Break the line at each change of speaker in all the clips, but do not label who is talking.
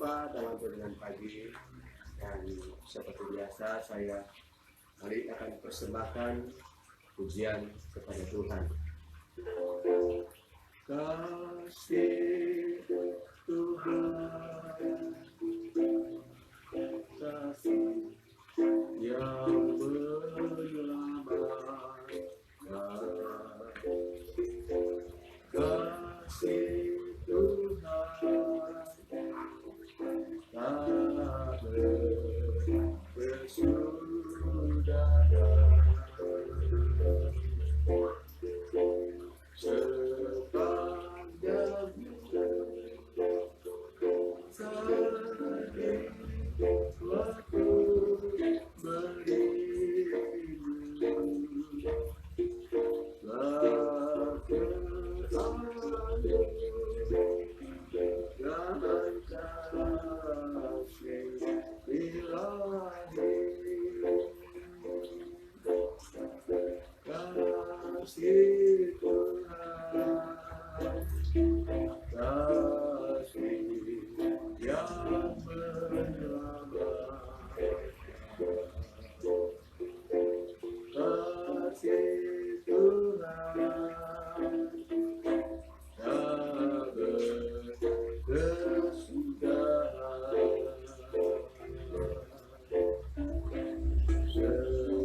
berjumpa dalam renungan pagi, dan seperti biasa saya kali akan persembahkan pujian kepada Tuhan. Kasih Tuhan, kasih yang menyelamatkan, kasih Tuhan tak berkesudahan. Sepanjang waktu berilu, telah berlalu dan kasih ilahi, kasih Tuhan, kasih yang menyelamatkan, kasih Tuhan tak berkesudahan.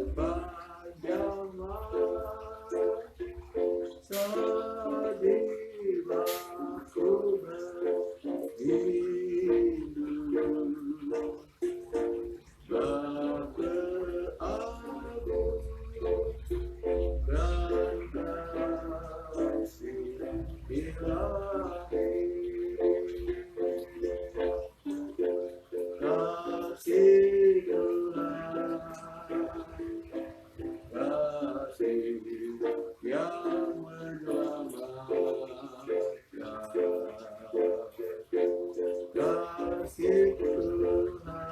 Sepanjang masa di aku berindu, Bapa agung dan kasih ilahi, kasih Tuhan, kasih yang menyelamatkan, kasih Tuhan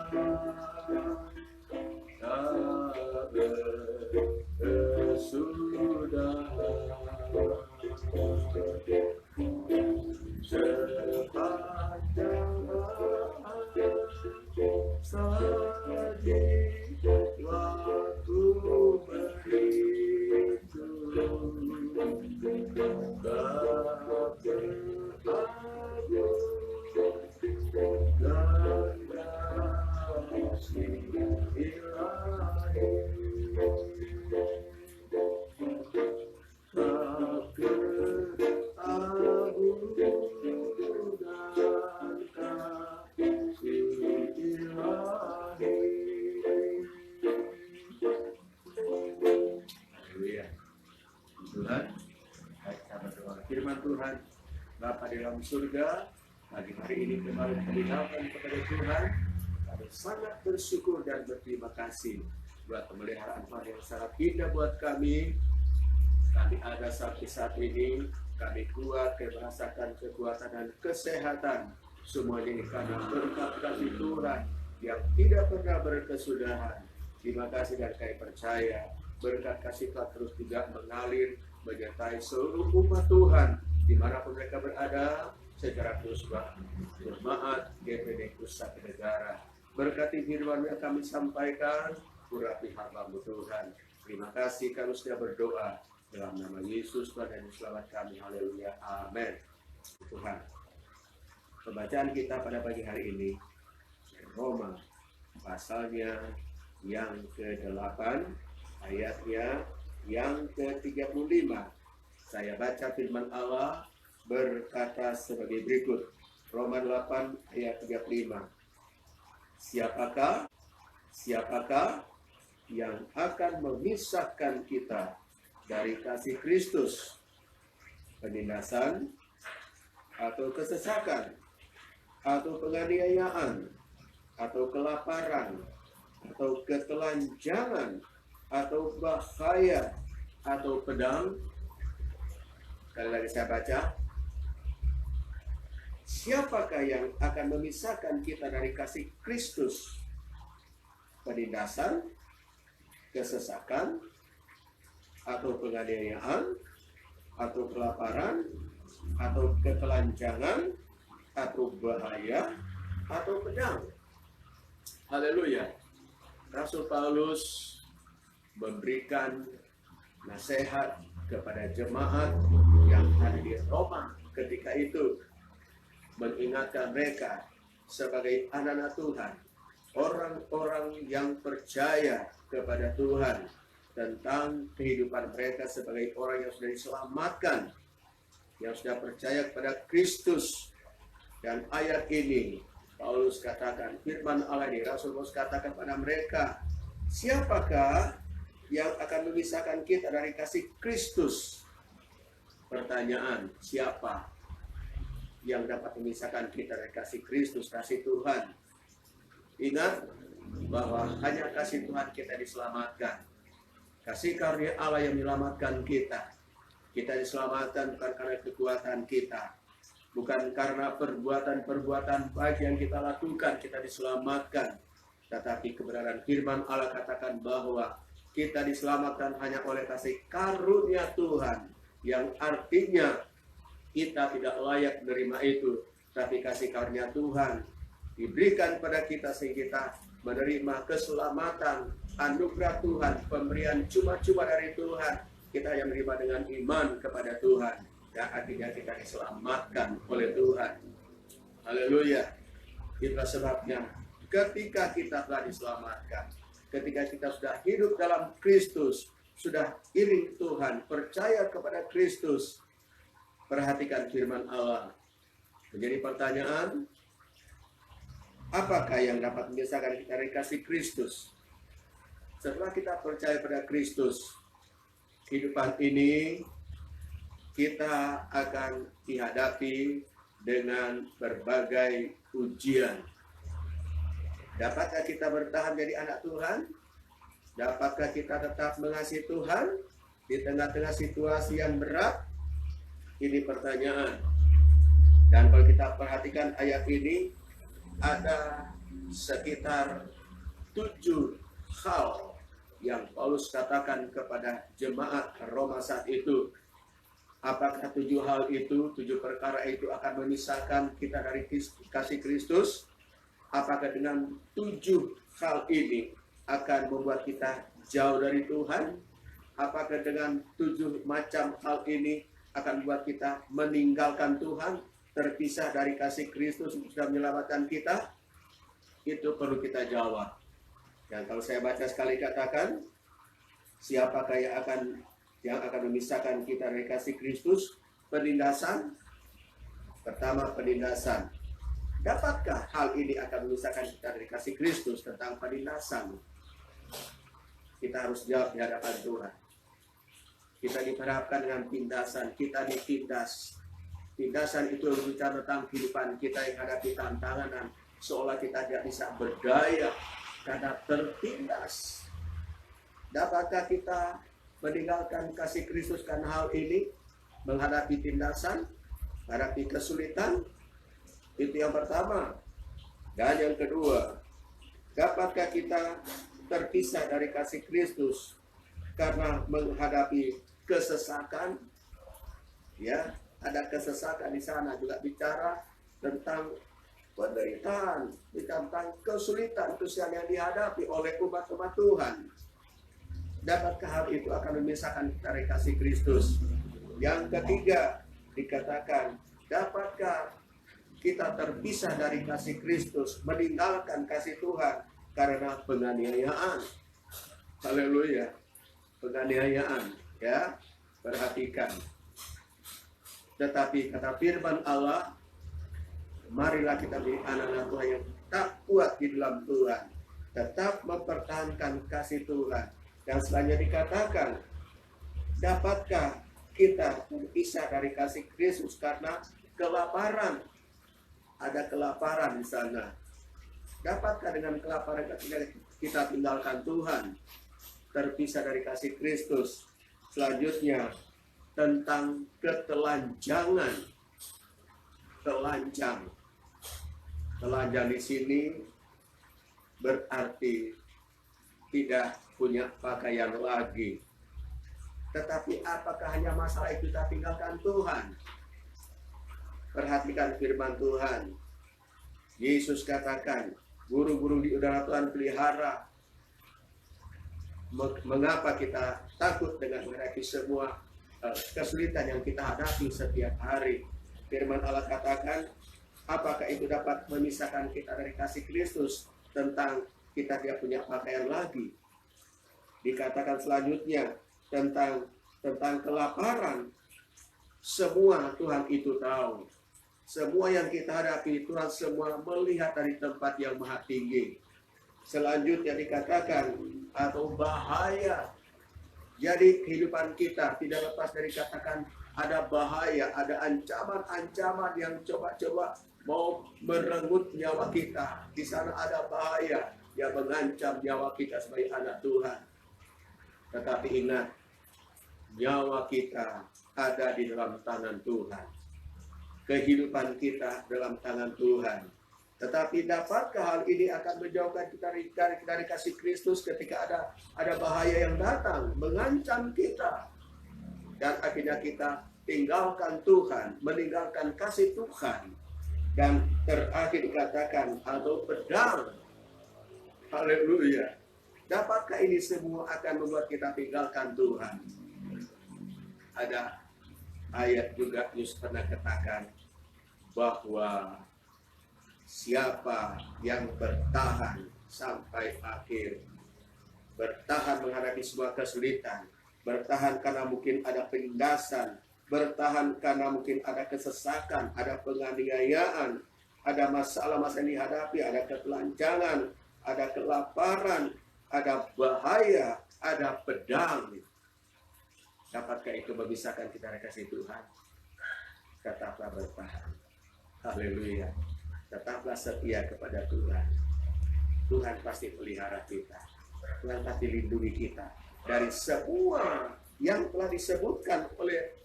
tak berkesudahan. Sepanjang masa di waktu berindu, Bapa agung dan kasih ilahi, Tuhan, kita berdoa. Firman Tuhan, Bapa di dalam surga, pagi hari ini kembali kami naikkan kepada Tuhan. Kami sangat bersyukur dan berterima kasih buat pemeliharaan Tuhan yang sangat indah buat kami. Kami ada sampai saat ini, kami kuat, kami merasakan kekuatan dan kesehatan. Semuanya ini karena berkat kasih Tuhan yang tidak pernah berkesudahan. Terima kasih dan kami percaya berkat kasih Tuhan terus juga mengalir menyertai seluruh umat Tuhan dimanapun mereka berada, secara terus berjemaat GPD Pusat Negara. Berkati firman yang kami sampaikan, urapi hamba-Mu Tuhan. Terima kasih kami sudah berdoa dalam nama Yesus Tuhan dan Selamat kami. Haleluya. Amin. Tuhan. Pembacaan kita pada pagi hari ini Roma pasalnya yang ke-8, ayatnya yang ke-35. Saya baca firman Allah berkata sebagai berikut. Roma 8 ayat 35. Siapakah yang akan memisahkan kita dari kasih Kristus? Penindasan atau kesesakan atau penganiayaan atau kelaparan atau ketelanjangan atau bahaya atau pedang? Sekali lagi saya baca. Siapakah yang akan memisahkan kita dari kasih Kristus? Penindasan, kesesakan, atau penganiayaan, atau kelaparan, atau ketelanjangan, atau bahaya, atau pedang. Haleluya. Rasul Paulus memberikan nasihat kepada jemaat yang ada di Roma ketika itu, mengingatkan mereka sebagai anak-anak Tuhan, orang-orang yang percaya kepada Tuhan, tentang kehidupan mereka sebagai orang yang sudah diselamatkan, yang sudah percaya kepada Kristus. Dan ayat ini Paulus katakan, firman Allah ini, Rasul Paulus katakan pada mereka, siapakah yang akan memisahkan kita dari kasih Kristus? Pertanyaan, siapa yang dapat memisahkan kita dari kasih Kristus, kasih Tuhan? Ingat bahwa hanya kasih Tuhan kita diselamatkan. Kasih karunia Allah yang menyelamatkan kita. Kita diselamatkan bukan karena kekuatan kita, bukan karena perbuatan-perbuatan baik yang kita lakukan kita diselamatkan, tetapi kebenaran firman Allah katakan bahwa kita diselamatkan hanya oleh kasih karunia Tuhan, yang artinya kita tidak layak menerima itu, tapi kasih karunia Tuhan diberikan pada kita sehingga kita menerima keselamatan, anugerah Tuhan, pemberian cuma-cuma dari Tuhan. Kita yang menerima dengan iman kepada Tuhan, dan artinya kita diselamatkan oleh Tuhan. Haleluya. Itulah sebabnya ketika kita telah diselamatkan, ketika kita sudah hidup dalam Kristus, sudah iring Tuhan, percaya kepada Kristus, perhatikan firman Allah. Menjadi pertanyaan, apakah yang dapat memisahkan kita dari kasih Kristus? Setelah kita percaya pada Kristus, kehidupan ini kita akan dihadapi dengan berbagai ujian. Dapatkah kita bertahan jadi anak Tuhan? Dapatkah kita tetap mengasihi Tuhan di tengah-tengah situasi yang berat? Ini pertanyaan. Dan kalau kita perhatikan ayat ini, ada sekitar 7 hal yang Paulus katakan kepada jemaat Roma saat itu. Apakah 7 hal itu, 7 perkara itu akan memisahkan kita dari kasih Kristus? Apakah dengan 7 hal ini akan membuat kita jauh dari Tuhan? Apakah dengan 7 macam hal ini akan membuat kita meninggalkan Tuhan, terpisah dari kasih Kristus yang sudah menyelamatkan kita? Itu perlu kita jawab. Dan kalau saya baca sekali katakan, siapakah yang akan memisahkan kita dari kasih Kristus? Penindasan. Pertama, penindasan. Dapatkah hal ini akan memisahkan kita dari kasih Kristus? Tentang penindasan, kita harus jawab di hadapan Tuhan. Kita diperhadapkan dengan tindasan, kita ditindas. Tindasan itu berbicara tentang kehidupan kita yang hadapi tantangan, dan seolah kita tidak bisa berdaya karena tertindas. Dapatkah kita meninggalkan kasih Kristus karena hal ini? Menghadapi tindasan, menghadapi kesulitan? Itu yang pertama. Dan yang kedua, dapatkah kita terpisah dari kasih Kristus karena menghadapi kesesakan? Ya, ada kesesakan di sana, juga bicara tentang penderitaan, tentang kesulitan yang dihadapi oleh umat-umat Tuhan. Dapatkah hal itu akan memisahkan kita dari kasih Kristus? Yang ketiga, dikatakan, dapatkah kita terpisah dari kasih Kristus, meninggalkan kasih Tuhan karena penganiayaan? Haleluya. Penganiayaan, ya. Perhatikan. Tetapi kata firman Allah, marilah kita menjadi anak-anak Tuhan yang tak kuat di dalam Tuhan, tetap mempertahankan kasih Tuhan. Yang selanjutnya dikatakan, dapatkah kita terpisah dari kasih Kristus karena kelaparan? Ada kelaparan di sana. Dapatkah dengan kelaparan kita tinggalkan Tuhan, terpisah dari kasih Kristus? Selanjutnya tentang ketelanjangan. Telanjang di sini berarti tidak punya pakaian lagi. Tetapi apakah hanya masalah itu kita tinggalkan Tuhan? Perhatikan firman Tuhan. Yesus katakan, guru-guru di udara Tuhan pelihara. Mengapa kita takut dengan menghadapi semua kesulitan yang kita hadapi setiap hari? Firman Allah katakan, apakah itu dapat memisahkan kita dari kasih Kristus? Tentang kita tidak punya pakaian lagi. Dikatakan selanjutnya tentang kelaparan. Semua Tuhan itu tahu. Semua yang kita hadapi Tuhan semua melihat dari tempat yang maha tinggi. Selanjutnya dikatakan atau bahaya. Jadi kehidupan kita tidak lepas dari katakan ada bahaya, ada ancaman-ancaman yang coba-coba mau merenggut nyawa kita. Di sana ada bahaya yang mengancam nyawa kita sebagai anak Tuhan. Tetapi ingat, nyawa kita ada di dalam tangan Tuhan. Kehidupan kita dalam tangan Tuhan. Tetapi dapatkah hal ini akan menjauhkan kita dari kasih Kristus ketika ada bahaya yang datang mengancam kita, dan akhirnya kita tinggalkan Tuhan, meninggalkan kasih Tuhan, dan terakhir dikatakan atau pedang. Haleluya. Dapatkah ini semua akan membuat kita tinggalkan Tuhan? Ada ayat juga Yesus pernah katakan bahwa siapa yang bertahan sampai akhir, bertahan menghadapi semua kesulitan, bertahan karena mungkin ada penindasan, bertahan karena mungkin ada kesesakan, ada penganiayaan, ada masalah-masalah yang dihadapi, ada ketelanjangan, ada kelaparan, ada bahaya, ada pedang. Dapatkah itu memisahkan kita dari kasih Tuhan? Tetaplah bertahan. Haleluya. Tetaplah setia kepada Tuhan. Tuhan pasti pelihara kita. Tuhan pasti lindungi kita dari semua yang telah disebutkan oleh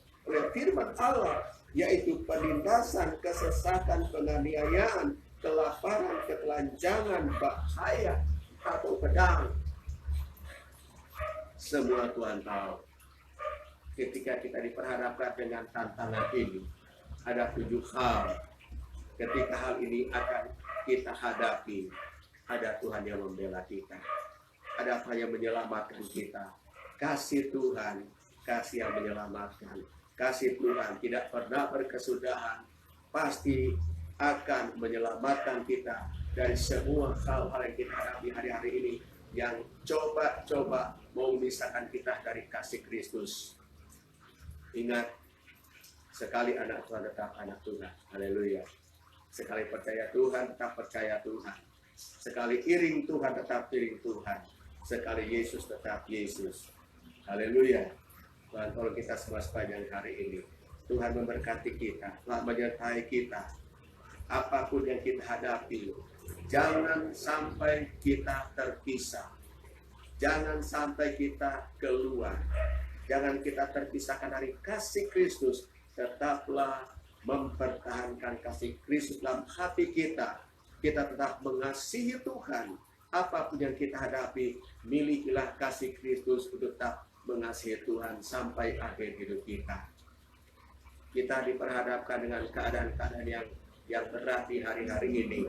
firman Allah, yaitu penindasan, kesesakan, penganiayaan, kelaparan, ketelanjangan, bahaya, atau pedang. Semua Tuhan tahu. Ketika kita diperhadapkan dengan tantangan ini, ada 7 hal. Ketika hal ini akan kita hadapi, ada Tuhan yang membela kita. Ada apa yang menyelamatkan kita. Kasih Tuhan, kasih yang menyelamatkan. Kasih Tuhan tidak pernah berkesudahan. Pasti akan menyelamatkan kita dari semua hal-hal yang kita hadapi hari-hari ini, yang coba-coba mau memisahkan kita dari kasih Kristus. Ingat, sekali anak Tuhan tetap anak Tuhan. Haleluya. Sekali percaya Tuhan, tetap percaya Tuhan. Sekali iring Tuhan, tetap iring Tuhan. Sekali Yesus, tetap Yesus. Haleluya. Tuhan tolong kita semua sepanjang hari ini. Tuhan memberkati kita, Tuhan menyertai kita. Apapun yang kita hadapi, jangan sampai kita terpisah. Jangan sampai kita keluar. Jangan kita terpisahkan dari kasih Kristus. Tetaplah mempertahankan kasih Kristus dalam hati kita. Kita tetap mengasihi Tuhan. Apapun yang kita hadapi, milikilah kasih Kristus untuk tetap mengasihi Tuhan sampai akhir hidup kita. Kita diperhadapkan dengan keadaan-keadaan yang berat di hari-hari ini.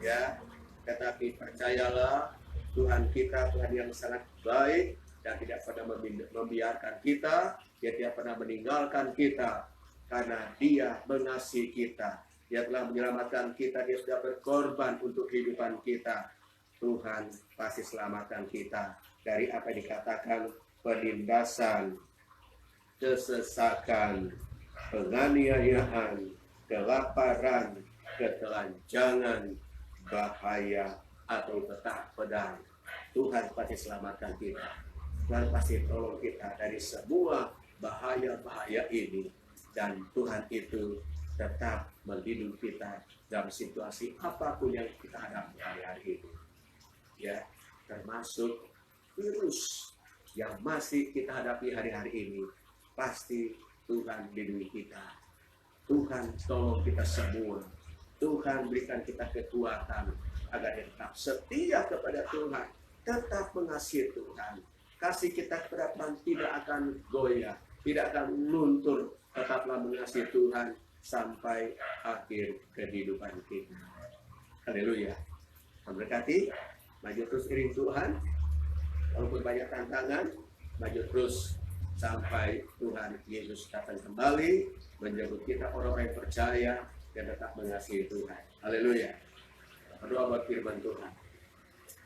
Ya, tetapi percayalah, Tuhan kita Tuhan yang sangat baik dan tidak pernah membiarkan kita. Dia tidak pernah meninggalkan kita. Karena Dia mengasihi kita. Dia telah menyelamatkan kita. Dia sudah berkorban untuk kehidupan kita. Tuhan pasti selamatkan kita dari apa yang dikatakan penindasan, kesesakan, penganiayaan, kelaparan, ketelanjangan, bahaya, atau tetap pedang. Tuhan pasti selamatkan kita. Tuhan pasti tolong kita dari semua bahaya-bahaya ini. Dan Tuhan itu tetap melindungi kita dalam situasi apapun yang kita hadapi hari-hari ini. Ya, termasuk virus yang masih kita hadapi hari-hari ini. Pasti Tuhan lindungi kita. Tuhan tolong kita semua. Tuhan berikan kita kekuatan agar tetap setia kepada Tuhan. Tetap mengasihi Tuhan. Kasih kita kepada Tuhan tidak akan goyah. Tidak akan luntur. Tetaplah mengasihi Tuhan sampai akhir kehidupan kita. Haleluya. Memberkati, maju terus iring Tuhan. Walaupun banyak tantangan, maju terus sampai Tuhan Yesus datang kembali menjemput kita orang-orang yang percaya dan tetap mengasihi Tuhan. Haleluya. Berdoa buat firman Tuhan.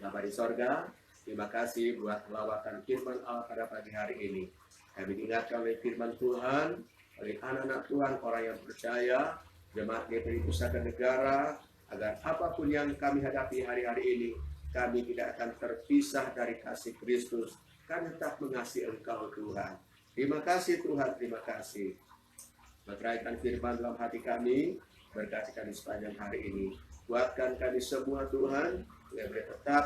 Bapa di sorga, terima kasih buat lawatan firman Allah pada pagi hari ini. Kami diingatkan oleh firman Tuhan, oleh anak-anak Tuhan, orang yang percaya, jemaat GPI Pusaka Negara, agar apapun yang kami hadapi hari-hari ini, kami tidak akan terpisah dari kasih Kristus. Kami tetap mengasihi Engkau Tuhan. Terima kasih Tuhan, terima kasih. Meteraikan firman dalam hati kami, berkati kami sepanjang hari ini. Kuatkan kami semua Tuhan, agar boleh tetap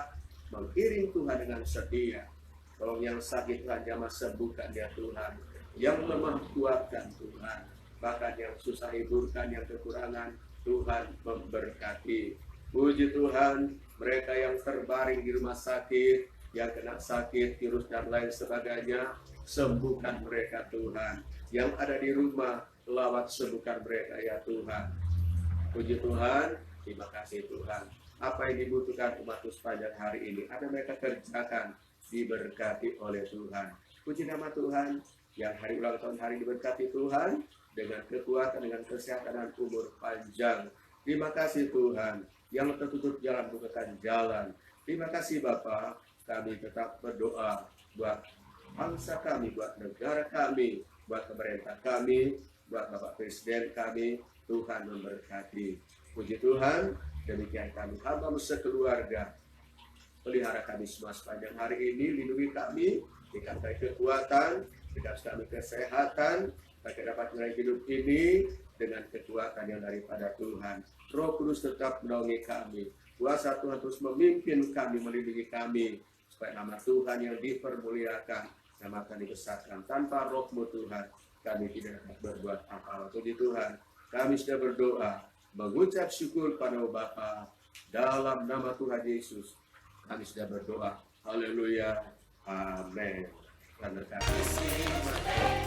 mengiring Tuhan dengan setia. Tolong yang sakit Tuhan jamah sembuhkan ya Tuhan. Yang lemah kuatkan Tuhan. Bahkan yang susah hiburkan, yang kekurangan Tuhan memberkati. Puji Tuhan, mereka yang terbaring di rumah sakit, yang kena sakit, virus dan lain sebagainya, sembuhkan mereka Tuhan. Yang ada di rumah, lawat sembuhkan mereka ya Tuhan. Puji Tuhan, terima kasih Tuhan. Apa yang dibutuhkan umat sepanjang hari ini, ada mereka kerjakan, diberkati oleh Tuhan. Puji nama Tuhan, yang hari ulang tahun hari diberkati Tuhan, dengan kekuatan, dengan kesehatan dan umur panjang. Terima kasih Tuhan, yang tertutup jalan bukakan jalan. Terima kasih Bapa, kami tetap berdoa buat bangsa kami, buat negara kami, buat pemerintah kami, buat Bapak Presiden kami. Tuhan memberkati. Puji Tuhan, demikian kami hamba sekeluarga. Pelihara kami semua sepanjang hari ini, lindungi kami, berikan kami kekuatan, berikan kami kesehatan, agar dapat melalui hidup ini dengan kekuatan yang daripada Tuhan. Roh Kudus tetap menaungi kami. Kuasa Tuhan terus memimpin kami, melindungi kami, supaya nama Tuhan yang dipermuliakan, nama Tuhan dibesarkan. Tanpa Roh-Mu Tuhan, kami tidak dapat berbuat apa-apa. Puji Tuhan, kami sudah berdoa, mengucap syukur pada Bapa, dalam nama Tuhan Yesus, kami sudah berdoa. Haleluya. Amin. Terima kasih.